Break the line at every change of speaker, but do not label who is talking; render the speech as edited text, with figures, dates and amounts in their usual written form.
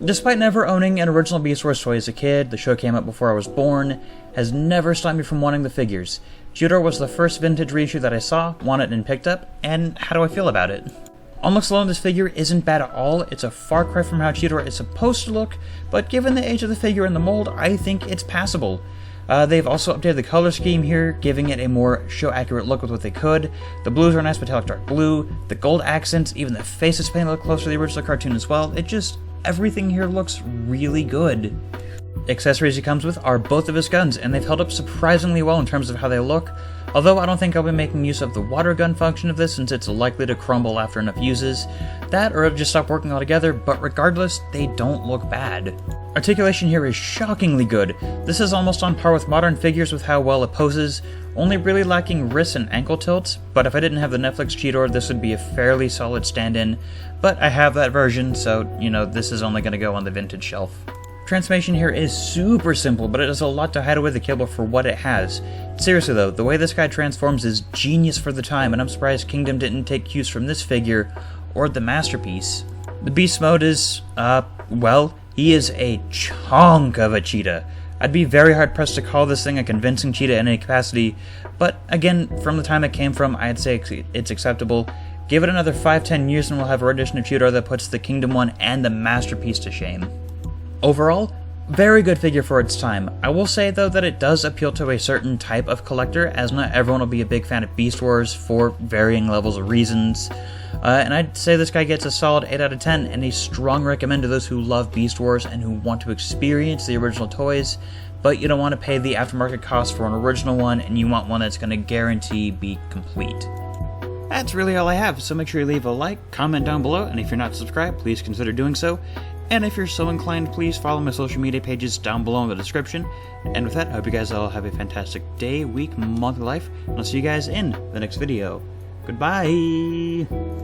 Despite never owning an original Beast Wars toy as a kid, the show came out before I was born, has never stopped me from wanting the figures. Cheetor was the first vintage reissue that I saw, wanted, and picked up, and how do I feel about it? On looks alone, this figure isn't bad at all. It's a far cry from how Cheetor is supposed to look, but given the age of the figure and the mold, I think it's passable. They've also updated the color scheme here, giving it a more show-accurate look with what they could. The blues are nice metallic dark blue, the gold accents, even the face is painted a little closer to the original cartoon as well. Everything here looks really good. Accessories he comes with are both of his guns, and they've held up surprisingly well in terms of how they look, although I don't think I'll be making use of the water gun function of this since it's likely to crumble after enough uses. That or it'll just stop working altogether, but regardless, they don't look bad. Articulation here is shockingly good. This is almost on par with modern figures with how well it poses, only really lacking wrist and ankle tilts, but if I didn't have the Netflix Cheetor, this would be a fairly solid stand-in, but I have that version, so, this is only going to go on the vintage shelf. Transformation here is super simple, but it does a lot to hide away the cable for what it has. Seriously though, the way this guy transforms is genius for the time, and I'm surprised Kingdom didn't take cues from this figure, or the Masterpiece. The Beast Mode is, he is a chunk of a cheetah. I'd be very hard pressed to call this thing a convincing cheetah in any capacity, but again, from the time it came from, I'd say it's acceptable. Give it another 5-10 years and we'll have a rendition of Cheetor that puts the Kingdom one and the Masterpiece to shame. Overall, very good figure for its time. I will say though that it does appeal to a certain type of collector, as not everyone will be a big fan of Beast Wars for varying levels of reasons. And I'd say this guy gets a solid 8 out of 10 and a strong recommend to those who love Beast Wars and who want to experience the original toys, but you don't want to pay the aftermarket cost for an original one and you want one that's going to guarantee be complete. That's really all I have, so make sure you leave a like, comment down below, and if you're not subscribed, please consider doing so. And if you're so inclined, please follow my social media pages down below in the description. And with that, I hope you guys all have a fantastic day, week, month, life, and I'll see you guys in the next video. Goodbye!